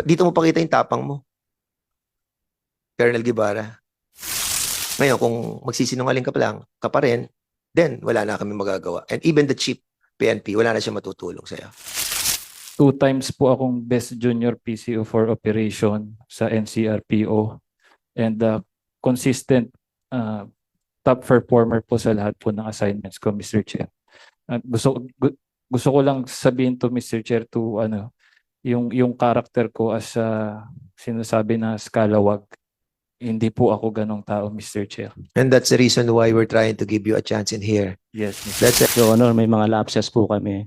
Dito mo pakita yung tapang mo, Colonel Guevara. Ngayon, kung magsisinungaling ka pa rin, then wala na kami magagawa. And even the chief PNP, wala na siya matutulong sa'yo. 2 times po akong Best Junior PCO for Operation sa NCRPO and consistent top performer po sa lahat po ng assignments ko, Mr. Chair. At gusto ko lang sabihin to Mr. Chair to yung character ko as sinasabi na scalawag. Hindi po ako ganong tao, Mr. Chair. And that's the reason why we're trying to give you a chance in here. Yes, Mr. That's it. Your Honor, may mga lapses po kami.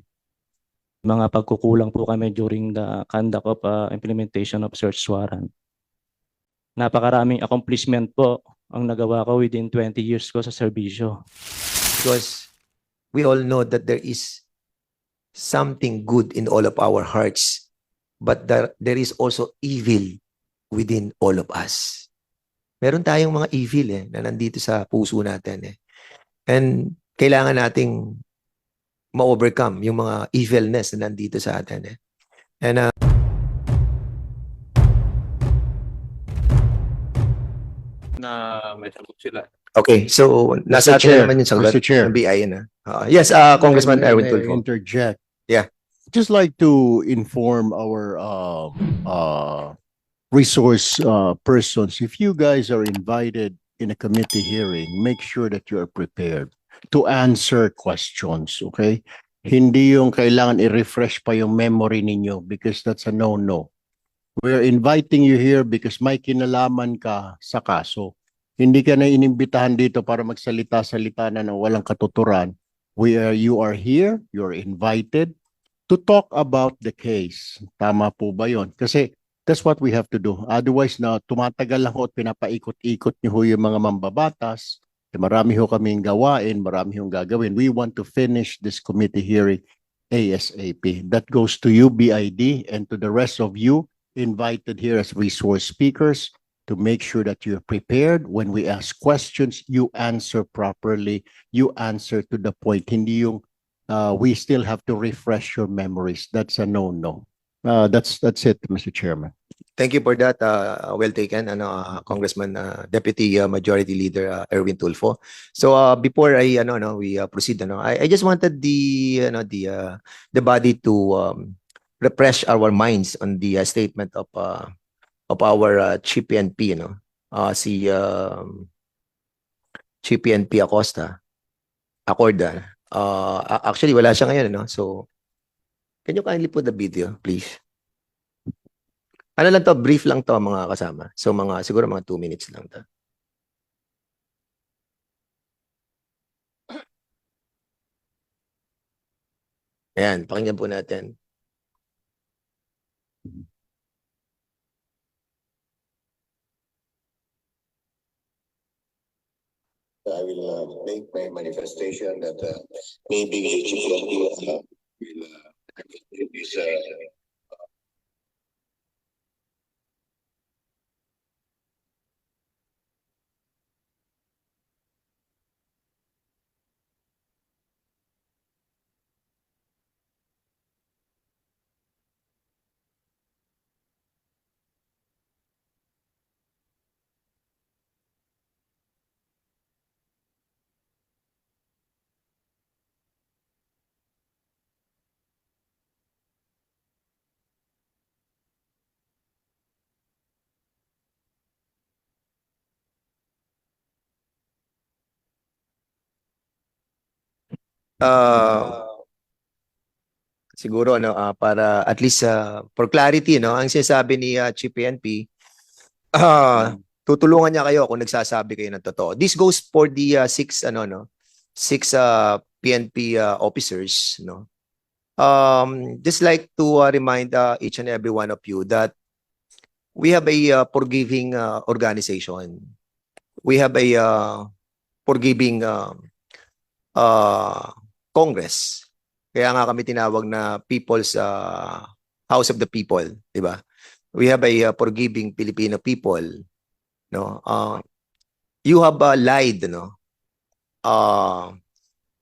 Mga pagkukulang po kami during the conduct of implementation of search warrant. Napakaraming accomplishment po ang nagawa ko within 20 years ko sa serbisyo. Because we all know that there is something good in all of our hearts, but there is also evil within all of us. Meron tayong mga evil na nandito sa puso natin. And kailangan nating ma-overcome yung mga evilness na nandito sa atin. And Na may sagot sila. okay, so nasa atin Chair, naman yung sagot Mr. Chair. ng BI na. Yes, Congressman May I Erwin Tulfo. interject. Yeah. Just like to inform our resource persons, if you guys are invited in a committee hearing, make sure that you are prepared to answer questions, okay? Hindi yung kailangan i-refresh pa yung memory ninyo because that's a no-no. We're inviting you here because may kinalaman ka sa kaso. Hindi ka na inimbitahan dito para magsalita-salita na ng walang katuturan. You are here, you're invited to talk about the case. Tama po ba yun? Kasi that's what we have to do. Otherwise, na tumatagal lang ho at pinapaikot-ikot niyo ho yung mga mambabatas. Marami ho kaming gawain, marami hong gagawin. We want to finish this committee hearing ASAP. That goes to you, BID, and to the rest of you invited here as resource speakers to make sure that you're prepared. When we ask questions, you answer properly, you answer to the point. Hindi yung we still have to refresh your memories. That's a no-no. That's it, Mr. Chairman. Thank you for that. Well taken, Congressman, Deputy Majority Leader Erwin Tulfo. So before we proceed, I just wanted the body to refresh our minds on the statement of our Chief PNP, si Chief PNP Acorda. Actually, wala siya ngayon, so can you kindly put the video, please? Ano lang to, brief lang to mga kasama. So siguro mga 2 minutes lang to. Ayan, pakinggan po natin. I will make my manifestation that maybe the GPNP will is Siguro para at least for clarity, ang sinasabi ni Chief PNP, tutulungan niya kayo kung nagsasabi kayo ng totoo. This goes for the six PNP officers, just like to remind each and every one of you that we have a forgiving organization. We have a forgiving Congress. Kaya nga kami tinawag na People's House of the People, di ba? We have a forgiving Filipino people, you have lied,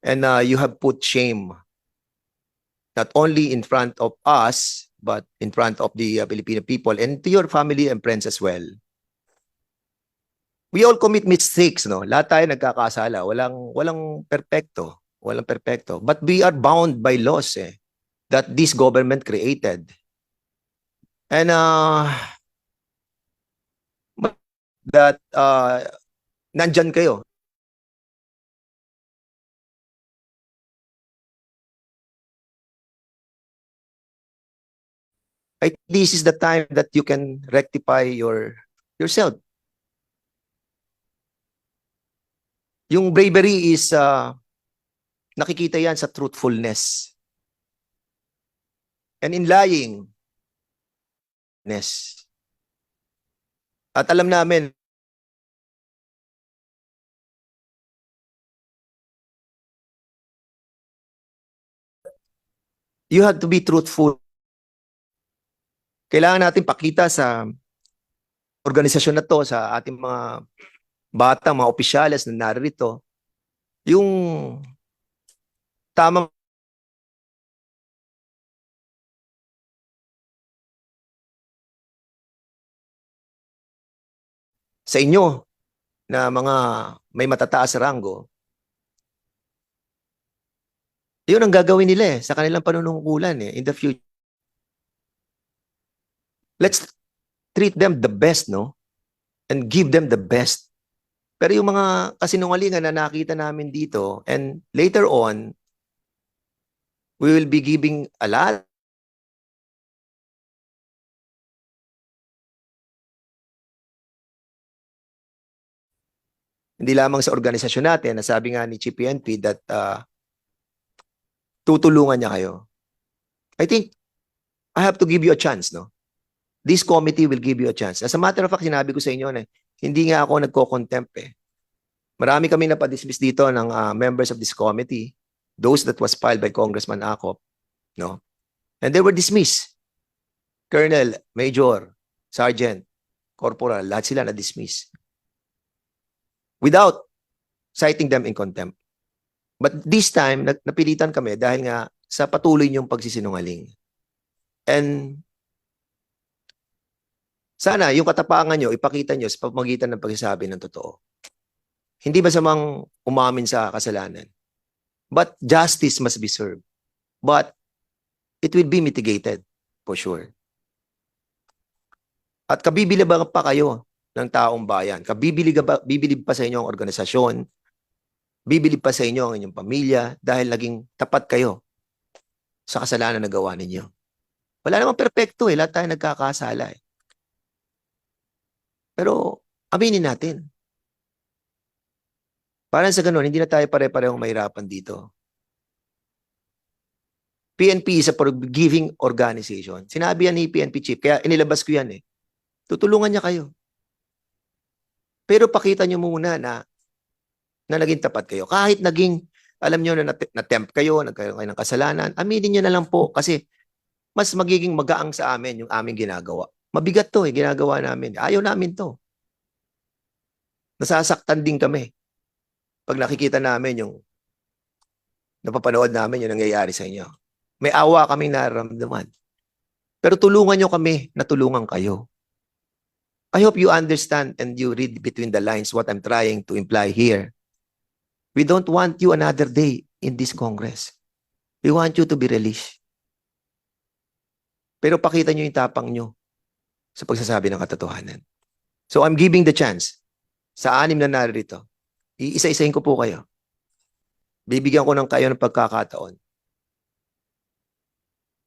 and you have put shame not only in front of us but in front of the Filipino people and to your family and friends as well. We all commit mistakes, no? Lahat tayo nagkakasala. Walang perfecto. Walang perfecto. But we are bound by laws that this government created. And that nandyan kayo. I think this is the time that you can rectify yourself. Yung bravery is nakikita yan sa truthfulness. And in lying, at alam namin, you have to be truthful. Kailangan natin pakita sa organisasyon na to, sa ating mga bata, mga opisyales na narito, yung tamang sa inyo na mga may matataas sa ranggo, yun ang gagawin nila sa kanilang panunungkulan in the future. Let's treat them the best, no? And give them the best. Pero yung mga kasinungalingan na nakita namin dito, and later on, we will be giving a lot. Hindi lamang sa organisasyon natin, nasabi nga ni Chief PNP that tutulungan niya kayo. I think I have to give you a chance, no? This committee will give you a chance. As a matter of fact, sinabi ko sa inyo na hindi nga ako nagko-contempt Marami kami napadismiss dito ng members of this committee, those that was filed by Congressman Acop, no? And they were dismissed. Colonel, Major, Sergeant, Corporal, lahat sila na-dismiss. Without citing them in contempt. But this time, napilitan kami dahil nga sa patuloy niyong pagsisinungaling. And sana yung katapangan nyo, ipakita nyo sa pamamagitan ng pagsasabi ng totoo. Hindi masamang umamin sa kasalanan. But justice must be served. But it will be mitigated, for sure. At kabibilib pa kayo ng taong bayan. Bibilib pa sa inyo ang organisasyon. Bibilib pa sa inyo ang inyong pamilya dahil naging tapat kayo sa kasalanan na gawa ninyo. Wala namang perpekto lahat tayo nagkakasala Pero aminin natin. Para sa ganun, hindi na tayo pare-parehong mahirapan dito. PNP is a forgiving organization. Sinabi yan ni PNP Chief, kaya inilabas ko yan Tutulungan niya kayo. Pero pakita niyo muna na naging tapat kayo. Kahit naging, alam niyo na na-tempt kayo, nagkaroon kayo ng kasalanan, aminin niyo na lang po kasi mas magiging magaang sa amin yung aming ginagawa. Mabigat to ginagawa namin. Ayaw namin to. Nasasaktan din kami. Pag nakikita namin yung napapanood namin yung nangyayari sa inyo. May awa kaming nararamdaman. Pero tulungan nyo kami na tulungan kayo. I hope you understand and you read between the lines what I'm trying to imply here. We don't want you another day in this Congress. We want you to be released. Pero pakita nyo yung tapang nyo sa pagsasabi ng katotohanan. So I'm giving the chance sa 6 na narito. Iisa-isahin ko po kayo. Bibigyan ko ng kayo ng pagkakataon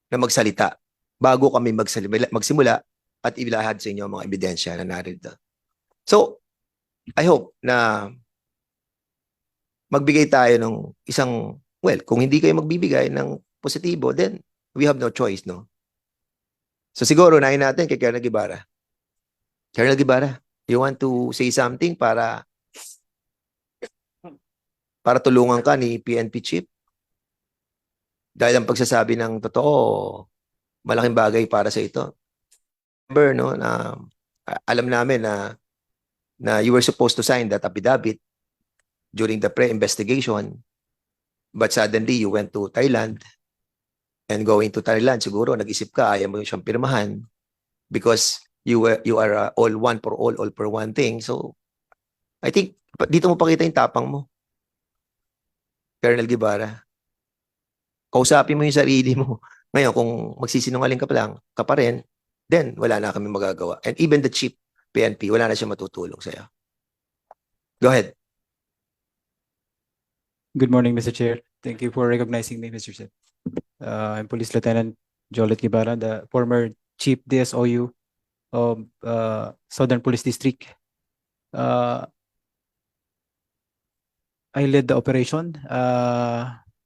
na magsalita bago kami magsimula at ilahad sa inyo ang mga ebidensya na narito. So, I hope na magbigay tayo ng isang, well, kung hindi kayo magbibigay ng positibo, then we have no choice, no? So siguro, unahin natin kay Colonel Guevara. Colonel Guevara, you want to say something para tulungan ka ni PNP Chief? Dahil ang pagsasabi ng totoo, malaking bagay para sa ito. Remember, no, na alam namin na you were supposed to sign that affidavit during the pre-investigation, but suddenly you went to Thailand and going to Thailand, siguro nag-isip ka, ayaw mo siyang pirmahan because you are all one for all for one thing. So, I think dito mo pakita yung tapang mo, Colonel Guevara. Kausapin mo yung sarili mo. Ngayon, kung magsisinungaling ka pa rin, then wala na kami magagawa. And even the chief PNP, wala na siya matutulong sa'yo. Go ahead. Good morning, Mr. Chair. Thank you for recognizing me, Mr. Chair. I'm Police Lieutenant Jolet Guevara, the former Chief DSOU of Southern Police District. I led the operation.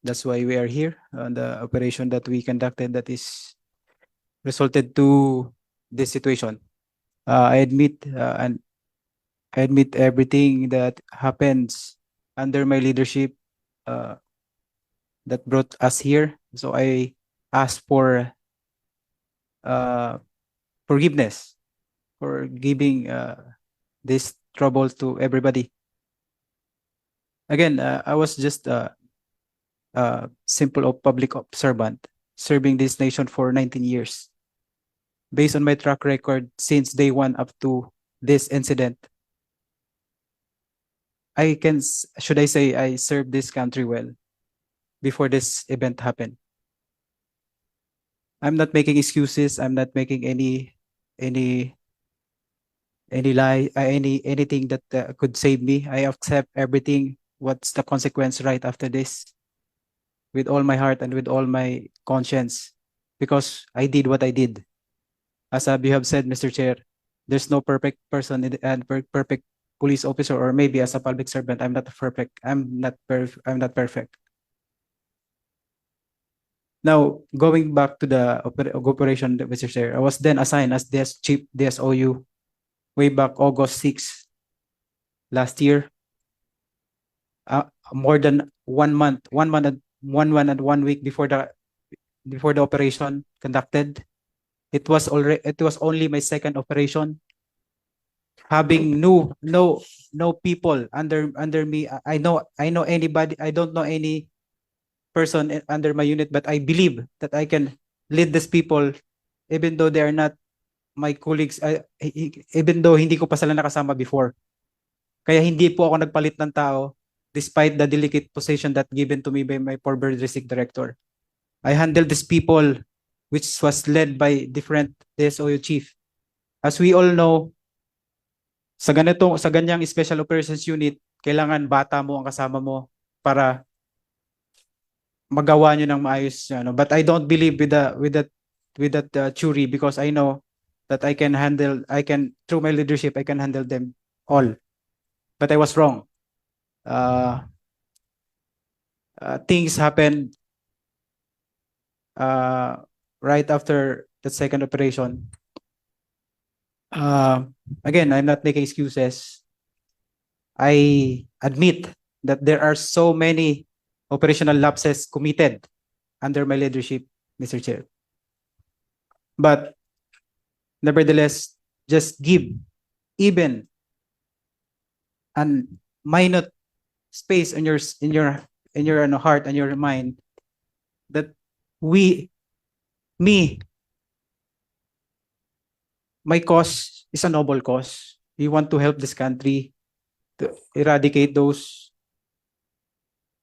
That's why we are here. The operation that we conducted that is resulted to this situation. I admit and I admit everything that happens under my leadership that brought us here. So I ask for forgiveness for giving this trouble to everybody. Again, I was just a simple public observant serving this nation for 19 years. Based on my track record since day one up to this incident, should I say I served this country well before this event happened. I'm not making excuses. I'm not making any lie, anything that could save me. I accept everything. What's the consequence right after this? With all my heart and with all my conscience, because I did what I did. As you have said, Mr. Chair, there's no perfect person and perfect police officer, or maybe as a public servant, I'm not perfect. I'm not perfect. Now, going back to the operation, Mr. Chair, I was then assigned as Chief DSOU way back August 6 last year. More than 1 month and 1 week before the operation conducted. It was only my second operation. Having no people under me. I know anybody. I don't know any person under my unit, but I believe that I can lead these people, even though they are not my colleagues. Even though hindi ko pa sila nakasama before. Kaya hindi po ako nagpalit ng tao, despite the delicate position that given to me by my former district director. I handled these people, which was led by different DSOU chief. As we all know, sa ganyang special operations unit, kailangan bata mo ang kasama mo para magawa nyo ng maayos. But I don't believe with that theory, because I know that through my leadership, I can handle them all. But I was wrong. Things happened right after the second operation. Again, I'm not making excuses. I admit that there are so many operational lapses committed under my leadership, Mr. Chair. But nevertheless, just give even a minute space in your heart and your mind that my cause is a noble cause. We want to help this country to eradicate those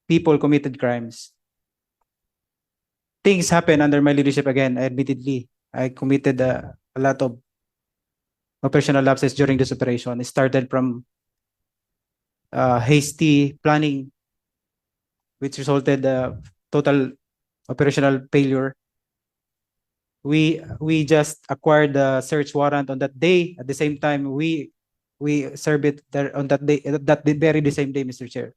people committed crimes. Things happen under my leadership again. Admittedly, I committed a lot of operational lapses during this operation. It started from hasty planning, which resulted total operational failure. We just acquired the search warrant on that day. At the same time, we serve it there on that day, the same day, Mr. Chair.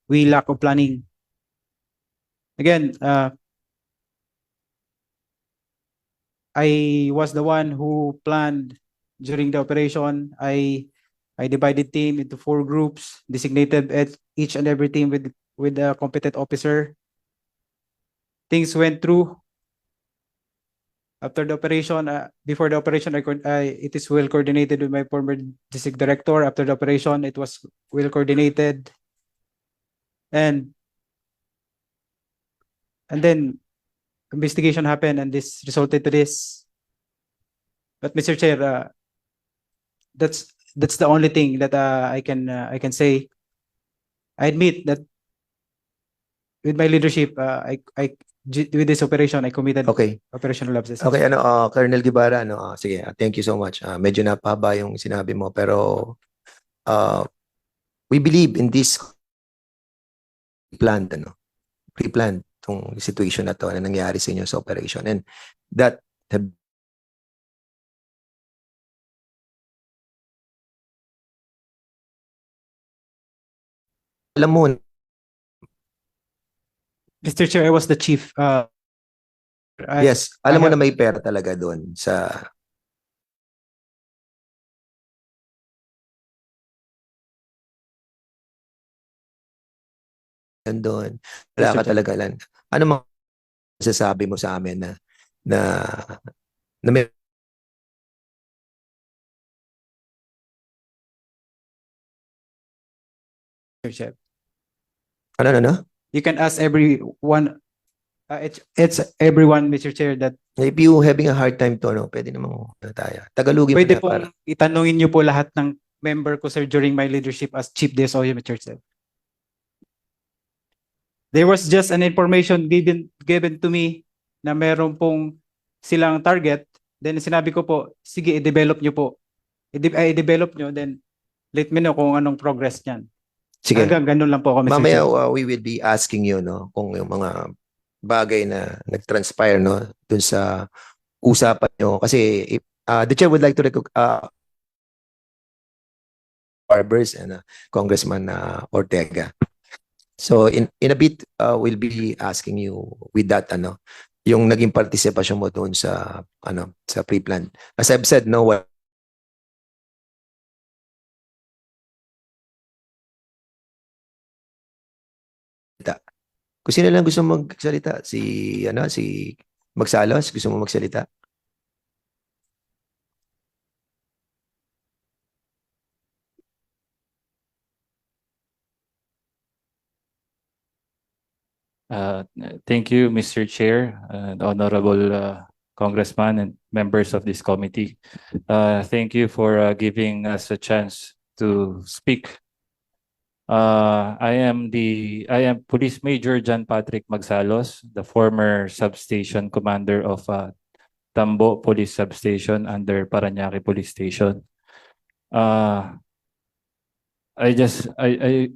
We lack of planning. Again, I was the one who planned during the operation. I divided team into 4 groups, designated at each and every team with a competent officer. Things went through. After the operation, before the operation, it is well coordinated with my former district director. After the operation, it was well coordinated. And And then investigation happened and this resulted to this. But Mr. Chair, that's the only thing that I can say. I admit that with my leadership, with this operation, I committed Okay. operational lapses. Okay, Colonel Guevara, sige, thank you so much. Medyo napahaba yung sinabi mo, pero we believe in this planned, pre-planned tong situation na to na nangyari sa inyo sa operation. And that have alam mo, Mr. Chair, I was the chief. yes, alam mo I na may pera talaga doon sa doon. Wala Mr. ka Chair. talaga lang. Ano mga sasabi mo sa amin na may Mr. Chair. ano? You can ask everyone. It's everyone, Mr. Chair, that If you having a hard time to, pwede namang tayo. Tagalogin mo pwede na pong itanungin niyo po lahat ng member ko, sir, during my leadership as Chief DSOU, Mr. Chair. There was just an information given to me na meron pong silang target. Then sinabi ko po, sige, i-develop niyo po. I-develop niyo, then let me know kung anong progress niyan. Sige. Hanggang ganun lang po ako, Mr. Mamaya Chair. we will be asking you kung yung mga bagay na nag-transpire dun sa usapan nyo kasi the chair would like to Barbers and Congressman Ortega. So in a bit we'll be asking you with that yung naging partisipasyon mo doon sa sa pre-plan. As I've said, kung sino lang gusto magsalita, si Magsalos, gusto mo magsalita? Thank you, Mr. Chair, Honorable Congressman and members of this committee. Thank you for giving us a chance to speak. I am Police Major John Patrick Magsalos, the former substation commander of Tambo Police Substation under Parañaque Police Station. I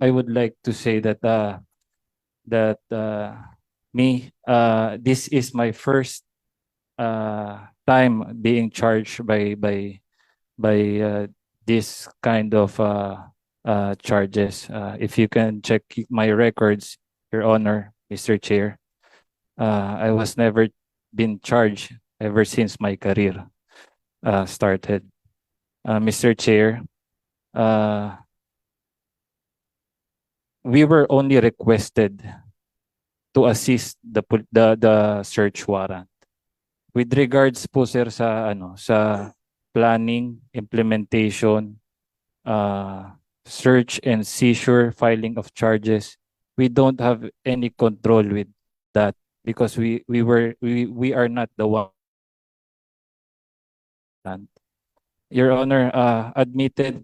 would like to say that this is my first time being charged by this kind of charges. If you can check my records, Your Honor, Mr. Chair, I was never been charged ever since my career started. Mr. Chair, we were only requested to assist the search warrant. With regards po sir sa sa planning, implementation, search and seizure, filing of charges, we don't have any control with that because we are not the one. Your Honor, admitted,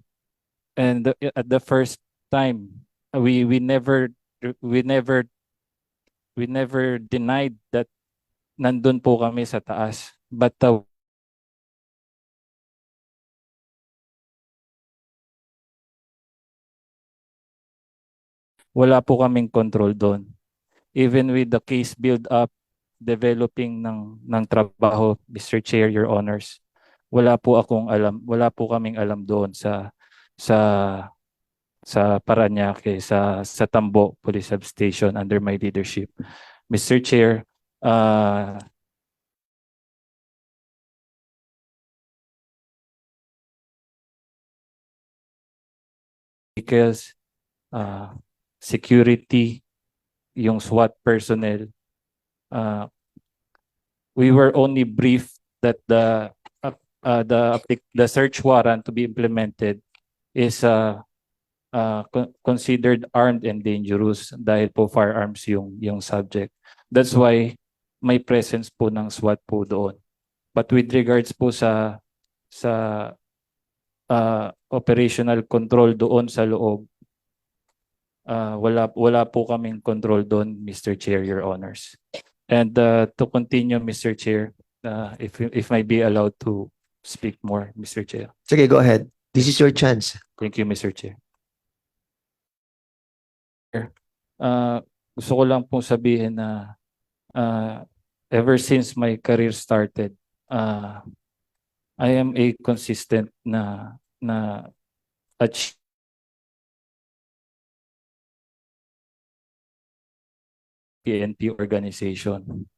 and at the first time we never denied that nandun po kami sa taas, but wala po kaming control doon. Even with the case build up, developing ng trabaho, Mr. Chair, Your Honors, wala po kaming alam doon sa Parañaque, sa Tambo Police Substation under my leadership. Mr. Chair, because security, yung SWAT personnel, we were only briefed that the search warrant to be implemented is considered armed and dangerous dahil po firearms yung subject. That's why may presence po ng SWAT po doon. But with regards po sa operational control doon sa loob, wala po kaming control doon, Mr. Chair, Your Honors. And to continue, Mr. Chair, if I be allowed to speak more, Mr. Chair. Sige, go ahead. This is your chance. Thank you, Mr. Chair. Gusto ko lang pong sabihin na ever since my career started, I am a consistent na PNP organization.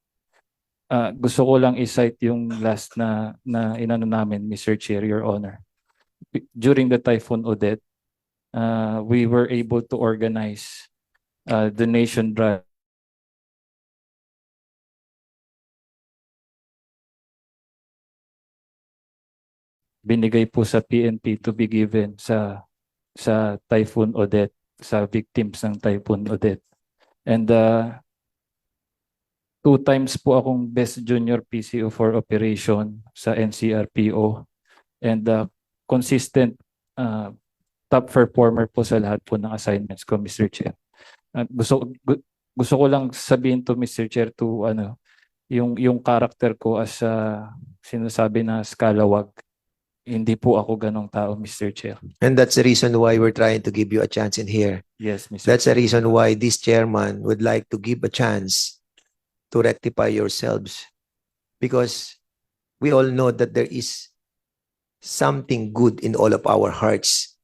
Gusto ko lang i-cite yung last na inano namin, Mr. Chair, Your Honor. During the Typhoon Odette, we were able to organize donation drive. Binigay po sa PNP to be given sa Typhoon Odette, sa victims ng Typhoon Odette. And 2 times po akong Best Junior PCO for Operation sa NCRPO. And consistent top performer po sa lahat po ng assignments ko, Mr. Chair. Gusto ko lang sabihin to, Mr. Chair, to yung character ko as sinasabi na scalawag. Hindi po ako ganong tao, Mr. Chair. And that's the reason why we're trying to give you a chance in here. Yes, Mr. That's the reason why this chairman would like to give a chance to rectify yourselves. Because we all know that there is something good in all of our hearts,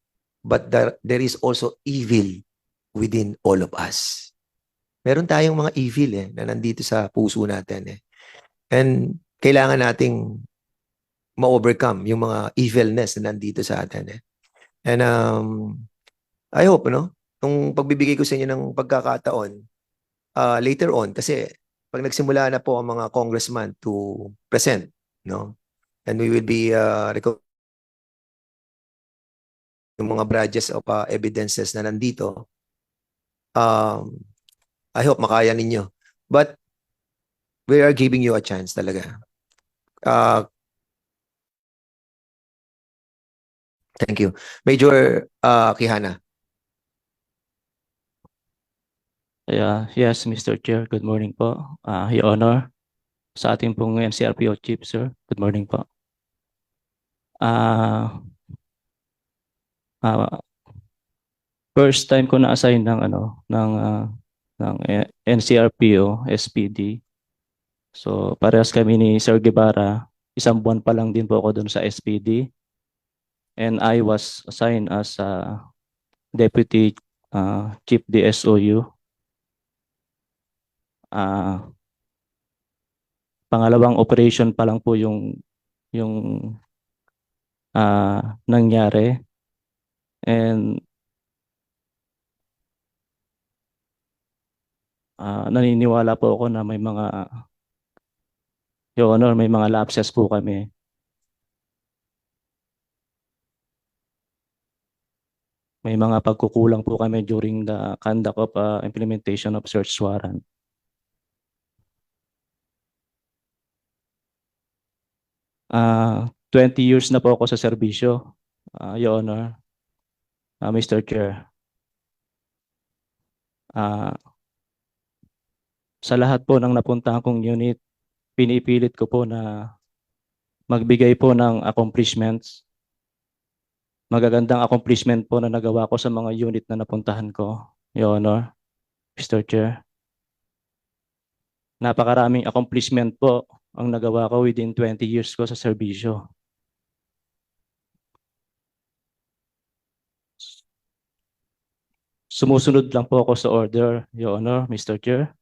but there is also evil within all of us. Meron tayong mga evil na nandito sa puso natin. And kailangan nating ma-overcome yung mga evilness na nandito sa atin. And I hope, nung pagbibigay ko sa inyo ng pagkakataon, later on, kasi pag nagsimula na po ang mga congressman to present, and we will be yung mga badges of evidences na nandito, I hope makaya ninyo. But we are giving you a chance talaga. Thank you. Major Quijana. Yes, Mr. Chair. Good morning po. Your Honor, sa ating pong NCRPO Chief, sir. Good morning po. First time ko na-assign ng NCRPO SPD. So parehas kami ni Sir Guevara. 1 buwan pa lang din po ako doon sa SPD. And I was assigned as Deputy Chief DSOU. Pangalawang operation pa lang po yung nangyari. And naniniwala po ako na may Your Honor, may mga lapses po kami. May mga pagkukulang po kami during the conduct of implementation of search warrant. Uh, 20 years na po ako sa serbisyo, Your Honor, Mr. Chair. Sa lahat po ng napuntahan kong unit, pinipilit ko po na magbigay po ng accomplishments. Magagandang accomplishment po na nagawa ko sa mga unit na napuntahan ko, Your Honor, Mr. Chair. Napakaraming accomplishment po ang nagawa ko within 20 years ko sa serbisyo. Sumusunod lang po ako sa order, Your Honor, Mr. Chair.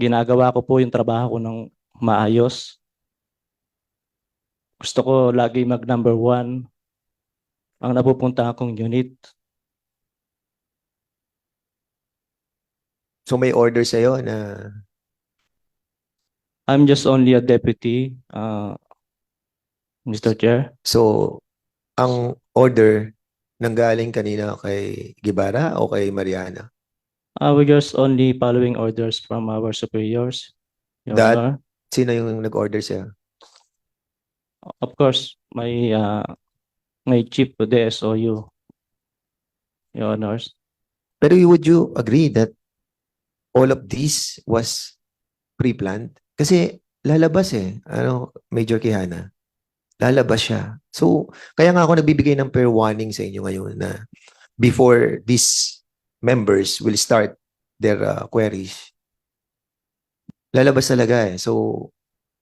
Ginagawa ko po yung trabaho ko ng maayos. Gusto ko lagi mag-number 1 ang napupunta akong unit. So may order sa'yo na I'm just only a deputy, Mr. Chair. so ang order Nanggaling kanina kay Gibara o kay Mariana? We're just only following orders from our superiors, Your That, Honor. sino yung nag-order sa'yo? Of course, my chief of the SOU, Your Honors. Pero would you agree that all of this was pre-planned? Kasi lalabas Major Quijana. Lalabas siya. So, kaya nga ako nagbibigay ng fair warning sa inyo ngayon na before these members will start their queries, lalabas talaga eh. So,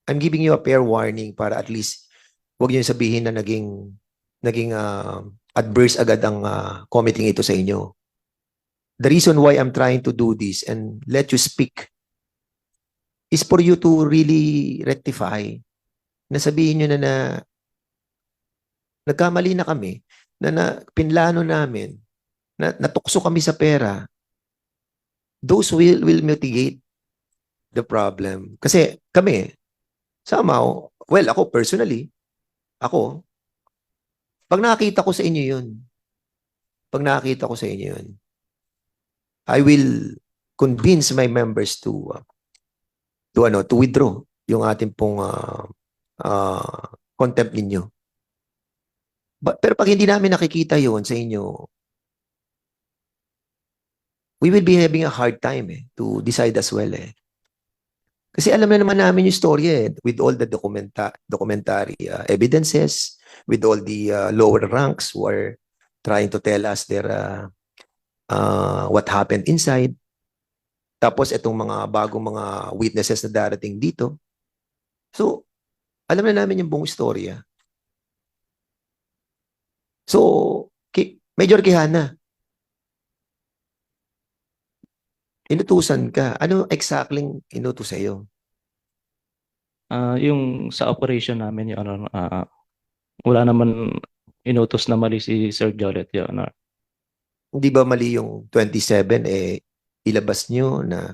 I'm giving you a fair warning para at least huwag niyo sabihin na naging adverse agad ang committee ito sa inyo. The reason why I'm trying to do this and let you speak is for you to really rectify. Na sabihin nyo na nagkamali na kami, na pinlano namin, na natukso kami sa pera. Those will mitigate the problem. Kasi kami, somehow, well, ako personally, pag nakakita ko sa inyo yun, I will convince my members to withdraw yung ating pong contempt ninyo. Pero pag hindi namin nakikita yun sa inyo, we will be having a hard time to decide as well Kasi alam na naman namin yung story with all the documentary evidences, with all the lower ranks who are trying to tell us their what happened inside. Tapos itong mga bagong mga witnesses na darating dito. So, alam na namin yung buong storya. So, Major Quijana, inutusan ka. Ano exactly inutos sa'yo? Yung sa operation namin, Your Honor, wala naman inutos na mali si Sir Jollet, Your Honor. Hindi ba mali yung 27 ilabas nyo na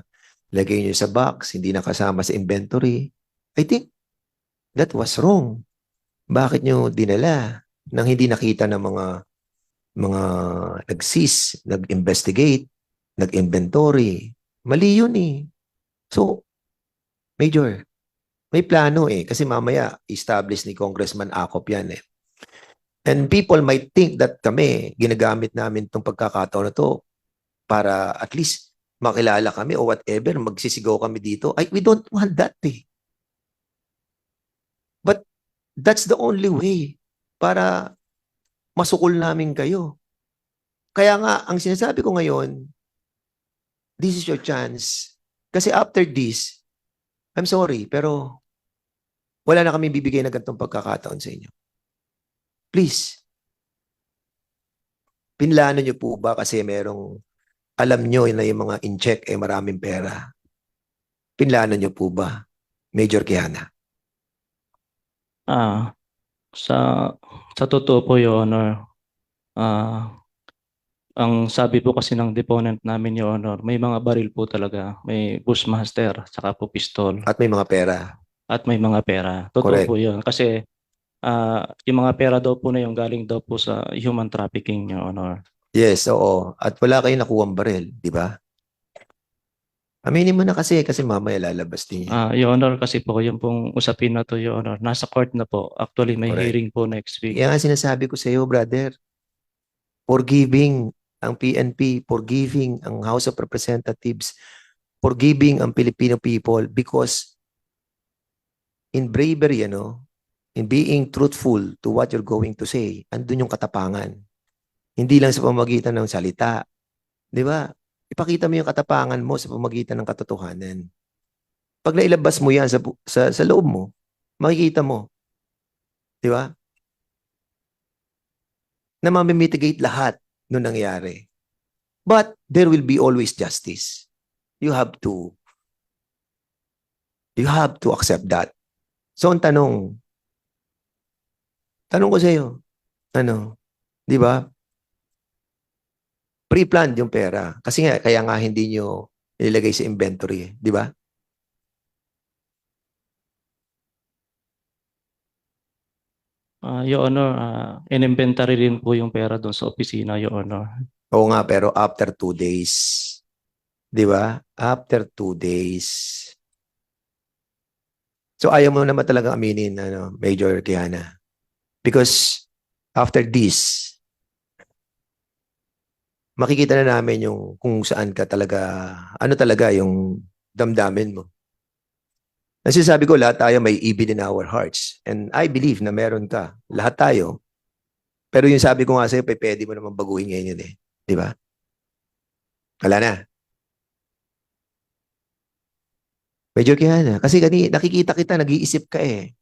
lagay nyo sa box, hindi nakasama sa inventory? I think that was wrong. Bakit nyo dinala nang hindi nakita ng mga nag-seize, nag-investigate, nag-inventory? Mali yun So, Major, may plano kasi mamaya establish ni Congressman Acop yan And people might think that kami, ginagamit namin itong pagkakataon na to para at least makilala kami o whatever, magsisigaw kami dito. We don't want that But that's the only way para masukol namin kayo. Kaya nga, ang sinasabi ko ngayon, this is your chance. Kasi after this, I'm sorry, pero wala na kami bibigay na ganitong pagkakataon sa inyo. Please. Pinlano nyo po ba kasi merong alam nyo na yung mga in-check maraming pera? Pinlano nyo po ba, Major Quijana? Sa totoo po, Your Honor, ang sabi po kasi ng deponent namin, Your Honor, may mga baril po talaga. May Bushmaster, saka po pistol. At may mga pera. At may mga pera. Totoo Correct. po yun. Kasi yung mga pera daw po na yung galing daw po sa human trafficking, Your Honor. Yes, oo. At wala kayong nakuwang baril, di ba? Aminin mo na kasi mamaya lalabas din yan. Your Honor, kasi po yung pong usapin na to, Your Honor, nasa court na po. Actually, may Correct. hearing po next week. Kaya nga sinasabi ko sa iyo, brother, forgiving ang PNP, forgiving ang House of Representatives, forgiving ang Filipino people because in bravery, in being truthful to what you're going to say, andun yung katapangan. Hindi lang sa pamamagitan ng salita. Di ba? Ipakita mo yung katapangan mo sa pamamagitan ng katotohanan. Pag nailabas mo yan sa loob mo, makikita mo. Di ba? Na mamimitigate lahat nung nangyari. But there will be always justice. You have to accept that. So, ang tanong ko sa iyo, di ba? Pre-planned yung pera. Kasi kaya nga hindi nyo nilagay sa inventory, di ba? Your Honor, in-inventory rin po yung pera doon sa opisina, Your Honor. Oo nga, pero after 2 days. Di ba? After 2 days. So ayaw mo naman talaga aminin, Major Kiana. Because after this, makikita na namin yung kung saan ka talaga, ano talaga yung damdamin mo. Nasisabi ko, lahat tayo may evil in our hearts. And I believe na meron ka. Lahat tayo. Pero yung sabi ko nga sa'yo, pwede mo naman baguhin ngayon yun eh. Di ba? Wala na. Medyo kaya na. Kasi nakikita kita, nag-iisip ka eh.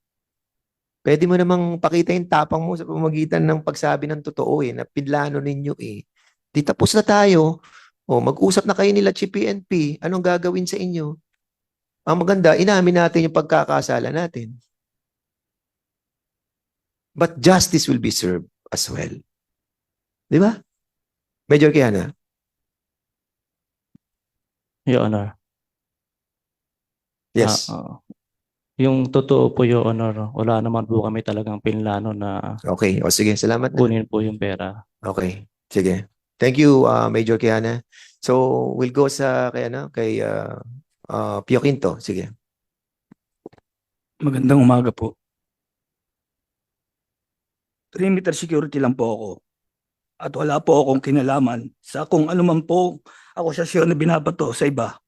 Pwede mo namang pakita yung tapang mo sa pamamagitan ng pagsabi ng totoo eh, na pinlano ninyo eh. Di tapos na tayo. O, mag-usap na kayo nila Chief PNP. Anong gagawin sa inyo? Ang maganda, inamin natin yung pagkakasala natin. But justice will be served as well. Di ba? Major Kiana? Your Honor. Yes. Yung totoo po, Your Honor, wala naman po kami talagang pinlano na Okay. O sige, salamat na. kunin po yung pera. Okay. Sige. Thank you, Major Kiana. So, we'll go kay Pio Quinto. Sige. Magandang umaga po. Perimeter security lang po ako. At wala po akong kinalaman sa kung ano man po akusasyon na binabato sa iba.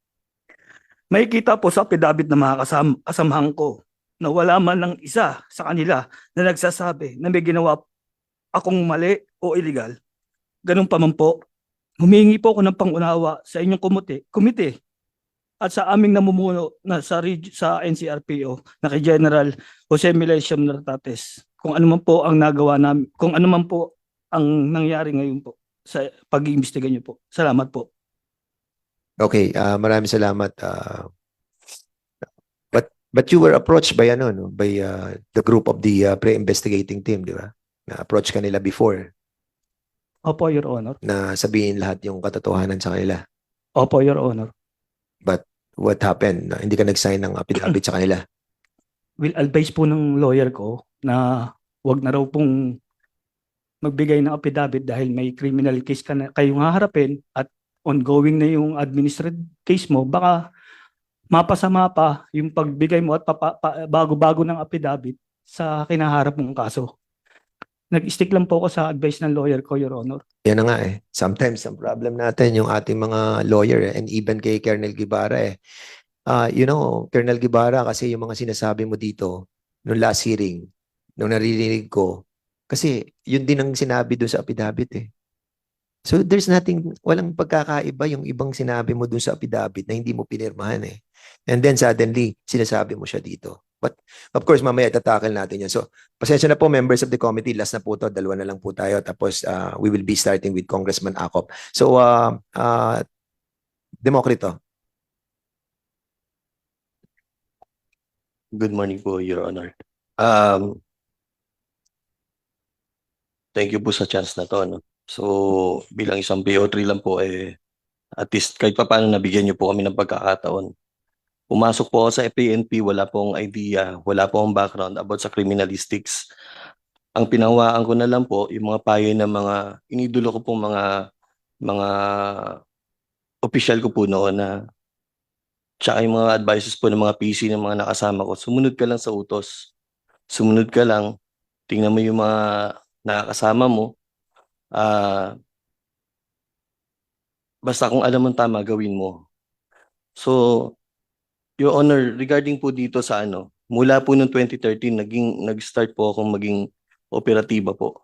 Makikita po sa affidavit ng mga kasamahan ko na wala man ng isa sa kanila na nagsasabi na may ginawa akong mali o illegal. Ganun pa man po, humingi po ako ng pangunawa sa inyong komite at sa aming namumuno na sa NCRPO na kay General Jose Melesium Nartates kung ano man po ang nagawa namin, kung ano man po ang nangyari ngayon po sa pag-iimbestiga niyo po. Salamat po. Okay, maraming salamat. But you were approached by the group of the pre-investigating team, di ba? Na-approach ka nila before Opo, Your Honor. na sabihin lahat yung katotohanan sa kanila. Opo, Your Honor. But what happened? Na hindi ka nag-sign ng affidavit sa kanila? Will advise po ng lawyer ko na wag na raw pong magbigay ng affidavit dahil may criminal case ka na kayong haharapin at ongoing na yung administrative case mo, baka mapasama pa yung pagbigay mo at bago-bago ng affidavit sa kinaharap mong kaso. Nag-stick lang po ako sa advice ng lawyer ko, Your Honor. Yan na nga eh. Sometimes ang problem natin yung ating mga lawyer and even kay Colonel Guevara eh. Colonel Guevara, kasi yung mga sinasabi mo dito nung last hearing, nung naririnig ko, kasi yun din ang sinabi doon sa affidavit eh. So there's walang pagkakaiba yung ibang sinabi mo dun sa affidavit na hindi mo pinirmahan eh. And then suddenly, sinasabi mo siya dito. But of course, mamaya tatakil natin yan. So pasensya na po members of the committee, last na po to, 2 na lang po tayo. Tapos we will be starting with Congressman Acop. So Demokrito. Good morning po, Your Honor. Thank you po sa chance na to. No? So, bilang isang BO3 lang po, at least kahit pa paano nabigyan niyo po kami ng pagkakataon. Pumasok po ako sa PNP, wala pong idea, wala pong background about sa criminalistics. Ang pinawaan ko na lang po, yung mga payo ng mga, inidulo ko pong mga official ko po noon na tsaka yung mga advices po ng mga PC ng mga nakasama ko, sumunod ka lang sa utos. Sumunod ka lang, tingnan mo yung mga nakakasama mo. Basta kung alam mo tama, gawin mo. So, Your Honor, regarding po dito sa mula po noong 2013, nag-start po akong maging operatiba po.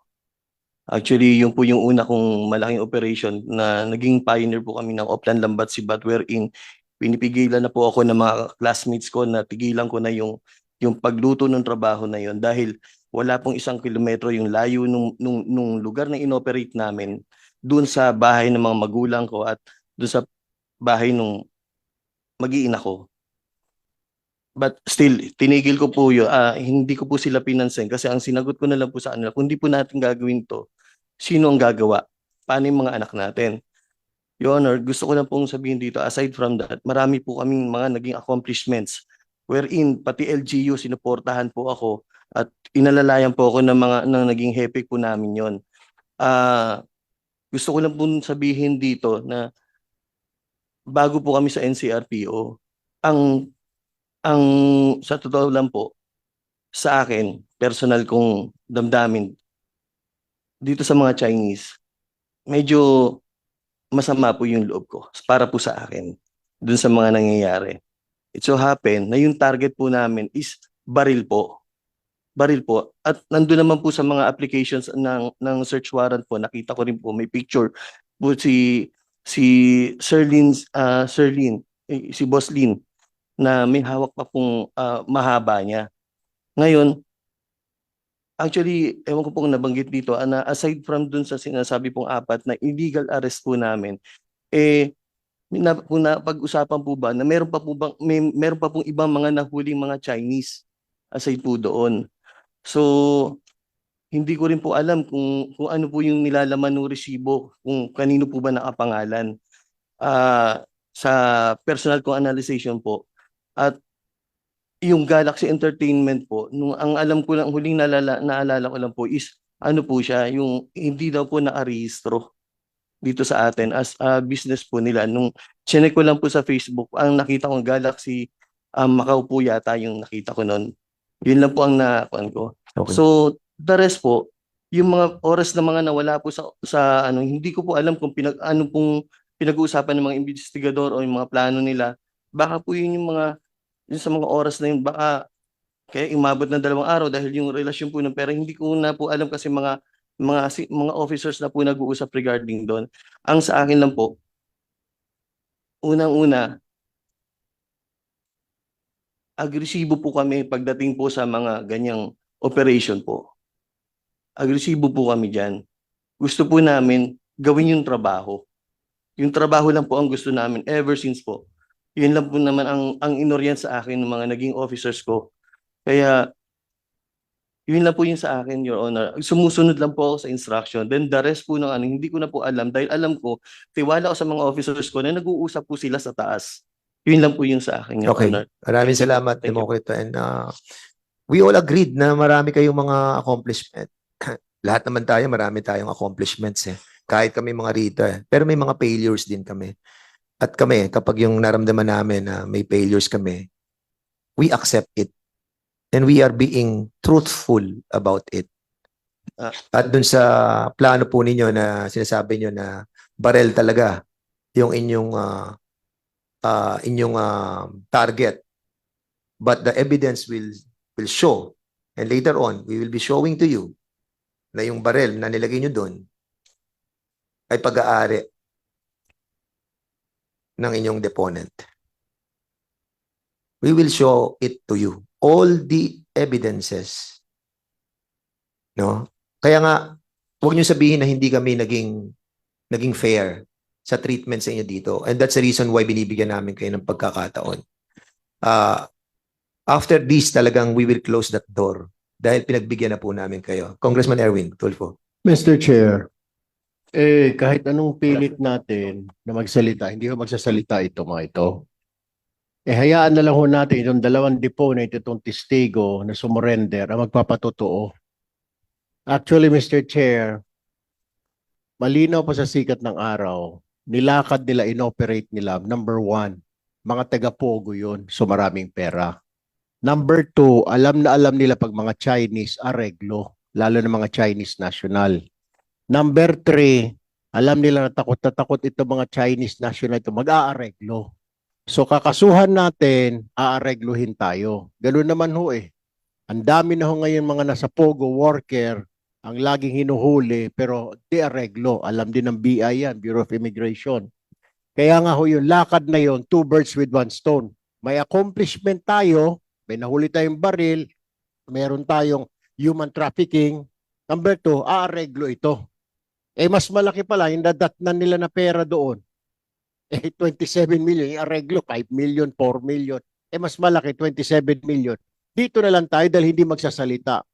Actually, yun po yung una kong malaking operation na naging pioneer po kami ng Oplan Lambat Sibat wherein pinipigilan na po ako ng mga classmates ko na tigilan ko na yung pagluto ng trabaho na yun dahil wala pong 1 kilometro yung layo nung lugar na inoperate namin doon sa bahay ng mga magulang ko at doon sa bahay nung mag-iina ko. But still, tinigil ko po yun. Hindi ko po sila pinansin kasi ang sinagot ko na lang po sa kanila, kung di po natin gagawin to, sino ang gagawa? Paano yung mga anak natin? Your Honor, gusto ko lang pong sabihin dito, aside from that, marami po kaming mga naging accomplishments wherein pati LGU sinuportahan po ako At inalalayan po ako ng naging hepe po namin yon. Gusto ko lang po sabihin dito na bago po kami sa NCRPO, ang sa totoo lang po, sa akin, personal kong damdamin dito sa mga Chinese, medyo masama po yung loob ko para po sa akin dun sa mga nangyayari. It so happen na yung target po namin is baril po. Baril po. At nandun naman po sa mga applications ng search warrant po, nakita ko rin po, may picture po si si Boss Lin, na may hawak pa pong mahaba niya. Ngayon, actually, ewan ko pong nabanggit dito, na aside from dun sa sinasabi pong apat na illegal arrest po namin, kung napag-usapan po ba na meron pa pong ibang mga nahuling mga Chinese aside po doon. So, hindi ko rin po alam kung ano po yung nilalaman ng resibo, kung kanino po ba nakapangalan. Sa personal kong analyzation po. At yung Galaxy Entertainment po, ang alam ko lang, huling naalala ko lang po is, ano po siya, yung hindi daw po nakarehistro dito sa atin as business po nila. Nung chinek ko lang po sa Facebook, ang nakita kong Galaxy Macau po yata yung nakita ko noon. Yun lang po ang nakuan ko. Okay. So, the rest po, yung mga oras na mga nawala po sa ano, hindi ko po alam kung ano pong pinag-uusapan ng mga investigador o yung mga plano nila. Baka po yun yung sa mga oras na yun, baka kaya umabot ng 2 araw dahil yung relasyon po ng pera, hindi ko na po alam kasi mga officers na po nag-uusap regarding doon. Ang sa akin lang po, unang-una, agresibo po kami pagdating po sa mga ganyang operation po. Agresibo po kami dyan. Gusto po namin gawin yung trabaho. Yung trabaho lang po ang gusto namin ever since po. Yun lang po naman ang inoryan sa akin ng mga naging officers ko. Kaya, yun lang po yun sa akin, Your Honor. Sumusunod lang po ako sa instruction. Then the rest po ng hindi ko na po alam dahil alam ko, tiwala ko sa mga officers ko na nag-uusap po sila sa taas. Yun lang po yun sa akin, Your Okay. Honor. Maraming Thank you. salamat, Thank you. Demokrito. And we all agreed na marami kayong mga accomplishment. Lahat naman tayo, marami tayong accomplishments eh. Kahit kami mga rito eh. Pero may mga failures din kami. At kami, kapag yung naramdaman namin na may failures kami, we accept it. And we are being truthful about it. At dun sa plano po ninyo na sinasabi nyo na barel talaga yung inyong target. But the evidence will show. And later on, we will be showing to you na yung barel na nilagay nyo doon ay pag-aari ng inyong deponent. We will show it to you. All the evidences. No? Kaya nga, huwag nyo sabihin na hindi kami naging fair sa treatment sa inyo dito. And that's the reason why binibigyan namin kayo ng pagkakataon. After this, talagang we will close that door dahil pinagbigyan na po namin kayo. Congressman Erwin Tulfo. Mr. Chair, kahit anong pilit natin na magsalita, hindi ko magsasalita ito mga ito. Hayaan na lang ho natin itong 2 deponent, itong testigo na sumurrender ang magpapatotoo. Actually, Mr. Chair, malinaw pa sa sikat ng araw, nilakad nila, inoperate nila, number 1, mga taga-pogo yun, so maraming pera. Number 2, alam na alam nila pag mga Chinese, areglo, lalo na mga Chinese national. Number 3, alam nila na takot ito mga Chinese national ito, mag-aareglo. So kakasuhan natin, aaregluhin tayo. Ganun naman ho eh. Ang dami na ho ngayon mga nasa Pogo worker, ang laging hinuhuli, pero di areglo. Alam din ng BI yan, Bureau of Immigration. Kaya nga ho yung lakad na yon, 2 birds with 1 stone. May accomplishment tayo, may nahuli tayong baril, meron tayong human trafficking. Number 2, aareglo ito. Mas malaki pala, yung dadatnan nila na pera doon. 27 million, yung areglo, 5 million, 4 million. Mas malaki, 27 million. Dito na lang tayo dahil hindi magsasalita.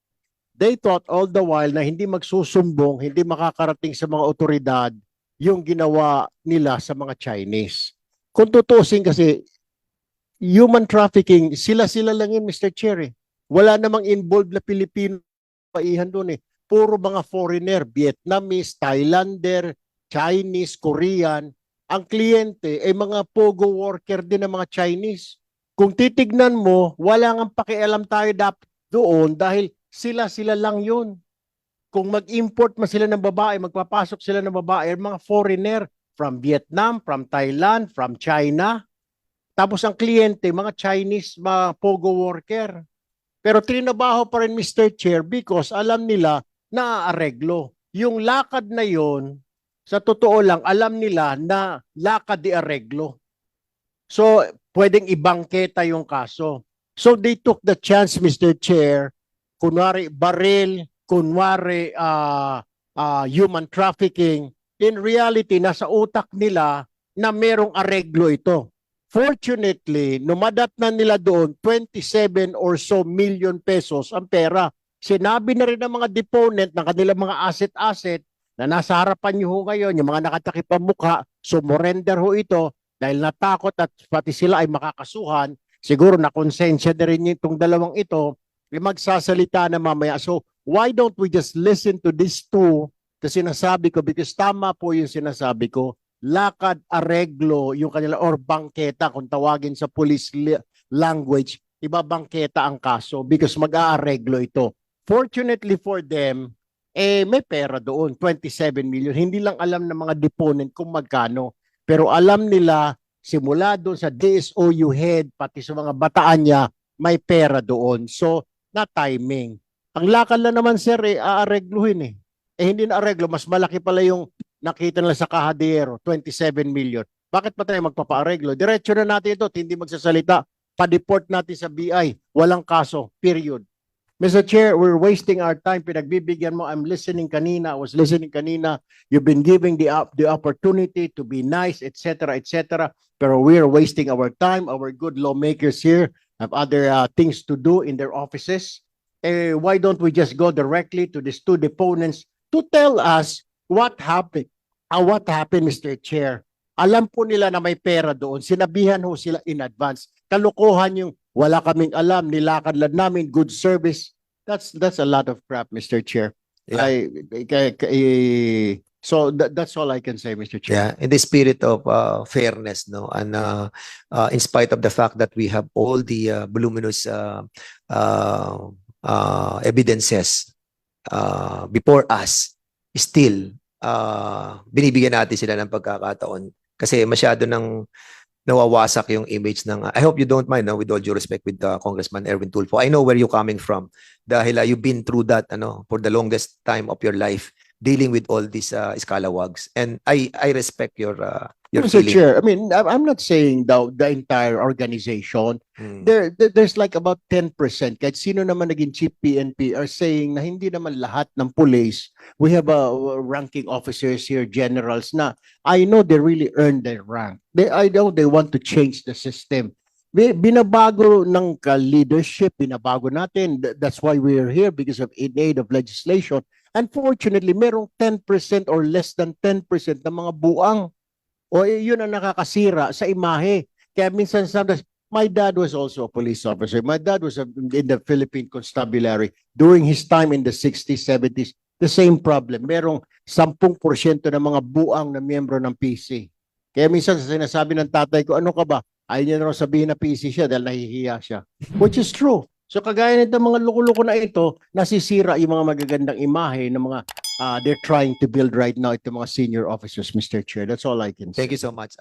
They thought all the while na hindi magsusumbong, hindi makakarating sa mga otoridad yung ginawa nila sa mga Chinese. Kung tutusin kasi, human trafficking, sila lang yun, Mr. Chair. Wala namang involved na Pilipino paihan doon eh. Puro mga foreigner, Vietnamese, Thailander, Chinese, Korean. Ang kliyente ay mga pogo worker din ng mga Chinese. Kung titignan mo, wala nga pakialam tayo doon dahil sila lang yun. Kung mag-import man sila ng babae, magpapasok sila ng babae, mga foreigner from Vietnam, from Thailand, from China. Tapos ang kliyente, mga Chinese, mga pogo worker. Pero trinabaho pa rin, Mr. Chair, because alam nila na aareglo. Yung lakad na yon, sa totoo lang, alam nila na lakad di areglo. So, pwedeng ibangketa yung kaso. So, they took the chance, Mr. Chair, kunwari baril, kunwari human trafficking. In reality, nasa utak nila na merong areglo ito. Fortunately, numadat na nila doon 27 or so million pesos ang pera. Sinabi na rin ng mga deponent ng kanilang mga asset na nasa harapan niyo ho ngayon, yung mga nakatakip ang mukha, sumurrender ho ito dahil natakot at pati sila ay makakasuhan. Siguro na konsensya na rin itong dalawang ito, magsasalita na mamaya. So, why don't we just listen to these two na sinasabi ko, because tama po yung sinasabi ko, lakad, areglo, yung kanila, or bangketa, kung tawagin sa police language, ibabangketa ang kaso because mag-aareglo ito. Fortunately for them, may pera doon, 27 million. Hindi lang alam ng mga deponent kung magkano. Pero alam nila, simula doon sa DSOU head, pati sa mga bataan niya, may pera doon. So, na timing. Ang lakad lang naman, sir, aaregluhin eh. Hindi na areglo, mas malaki pala yung nakita nila sa kahadero, 27 million. Bakit pa tayo magpapaareglo? Diretso na natin ito, hindi magsasalita. Pa-deport natin sa BI. Walang kaso, period. Mr. Chair, we're wasting our time. Pinagbibigyan mo, I'm listening kanina, I was listening kanina. You've been giving the opportunity to be nice, etc., etc. Pero we're wasting our time. Our good lawmakers here have other things to do in their offices. Why don't we just go directly to these two deponents to tell us what happened? What happened, Mr. Chair? Alam po nila na may pera doon. Sinabihan ho sila in advance. Kalokohan yung wala kaming alam, nilakad lang namin, good service. That's a lot of crap, Mr. Chair. Yeah. So that's all I can say, Mr. Chair. Yeah, in the spirit of fairness, no, and in spite of the fact that we have all the voluminous evidences before us, still binibigyan natin sila ng pagkakataon kasi masyado nang nawawasak yung image ng I hope you don't mind, no, with all due respect with Congressman Erwin Tulfo. I know where you're coming from dahil you've been through that for the longest time of your life dealing with all these scalawags, and I respect your Mr. feeling. Chair, I mean, I'm not saying the entire organization. There's like about 10%. Kahit sino naman naging chief PNP are saying na hindi naman lahat ng police. We have ranking officers here, generals na I know they really earned their rank. I know they want to change the system. Binabago ng leadership, binabago natin. That's why we're here, because of in aid of legislation. Unfortunately, merong 10% or less than 10% ng mga buang. O yun ang nakakasira sa imahe. Kaya minsan sometimes, my dad was also a police officer. My dad was in the Philippine Constabulary during his time in the 60s, 70s. The same problem. Merong 10% ng mga buang na miyembro ng PC. Kaya minsan sinasabi ng tatay ko, ano ka ba? Ayaw niya na raw sabihin na PC siya dahil nahihiya siya. Which is true. So kagaya nito mga loko-loko na ito, nasisira yung mga magagandang imahe ng mga they're trying to build right now, itong mga senior officers, Mr. Chair. That's all I can say. Thank you so much.